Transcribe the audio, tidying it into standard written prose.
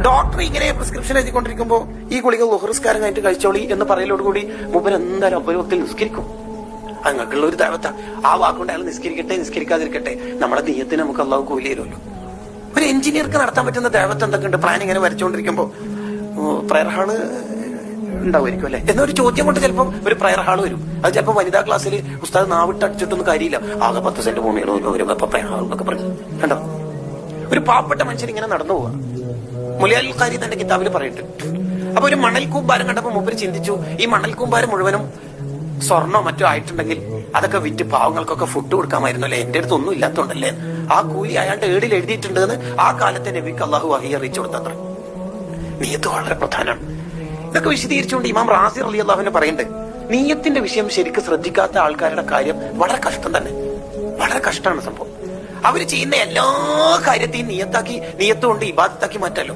Doctor ഇങ്ങനെ prescription എഴുതിക്കൊണ്ടിരിക്കുമ്പോ ഈ ഗുളിക ലുഹ്റിസ്കാരം കഴിഞ്ഞിട്ട് കഴിച്ചോളി എന്ന് പറയലോടുകൂടി മൂപ്പർ എന്തായാലും അപരവത്തിൽ നിസ്കരിക്കും. അങ്ങക്കുള്ള ഒരു ദൈവത്ത ആ വാക്കുകൊണ്ട് അയാൾ നിസ്കരിക്കട്ടെ നിസ്കരിക്കാതിരിക്കട്ടെ, നമ്മുടെ നീയത്തിന് നമുക്ക് അള്ളാഹു കൂലി തരുമല്ലോ. ഒരു എഞ്ചിനീയർക്ക് നടത്താൻ പറ്റുന്ന ദൈവത്ത് എന്തൊക്കെയുണ്ട്? പ്ലാൻ ഇങ്ങനെ വരച്ചുകൊണ്ടിരിക്കുമ്പോ പ്രയർ ഹാള് ഉണ്ടാവുമായിരിക്കും അല്ലെ എന്നൊരു ചോദ്യം കൊണ്ട് ചിലപ്പോൾ ഒരു പ്രയർ ഹാൾ വരും. അത് ചിലപ്പോൾ വനിതാ ക്ലാസ്സിൽ ഉസ്താദ് നാവിട്ട് അടിച്ചിട്ടൊന്നും കാര്യമില്ല, ആകെ 10 സെന്റ് ഭൂമികളോ വരും അപ്പൊ പ്രയർ ഹാൾ എന്നൊക്കെ പറഞ്ഞു. കണ്ടോ, ഒരു പാവപ്പെട്ട മനുഷ്യൻ ഇങ്ങനെ നടന്നു പോവാ. മുലിയാൽ ഖാരി തന്റെ കിതാബിൽ പറയുന്നുണ്ട്. അപ്പൊ ഒരു മണൽ കൂമ്പാരം കണ്ടപ്പോ മൂപ്പര് ചിന്തിച്ചു, ഈ മണൽ കൂമ്പാരം മുഴുവനും സ്വർണ്ണോ മറ്റോ ആയിട്ടുണ്ടെങ്കിൽ അതൊക്കെ വിറ്റ് പാവങ്ങൾക്കൊക്കെ ഫുഡ് കൊടുക്കാമായിരുന്നു അല്ലെ, എന്റെ അടുത്ത് ഒന്നും ഇല്ലാത്തോണ്ടല്ലേ. ആ കൂലി അയാളുടെ ഏടിൽ എഴുതിയിട്ടുണ്ടെന്ന് ആ കാലത്തെ നബിക്ക് അള്ളാഹു വഹി അറിയിച്ചു കൊടുത്തത്ര. നീയത്ത് വളരെ പ്രധാനമാണ്. ഇതൊക്കെ വിശദീകരിച്ചുകൊണ്ട് ഇമാം റാസി റളിയല്ലാഹു അൻഹു പറയുന്നുണ്ട്, നീയത്തിന്റെ വിഷയം ശരിക്കും ശ്രദ്ധിക്കാത്ത ആൾക്കാരുടെ കാര്യം വളരെ കഷ്ടം തന്നെ, വളരെ കഷ്ടമാണ് സംഭവം. അവര് ചെയ്യുന്ന എല്ലാ കാര്യത്തെയും നീയത്ത് കൊണ്ട് ഇബാദത്താക്കി മാറ്റാലോ.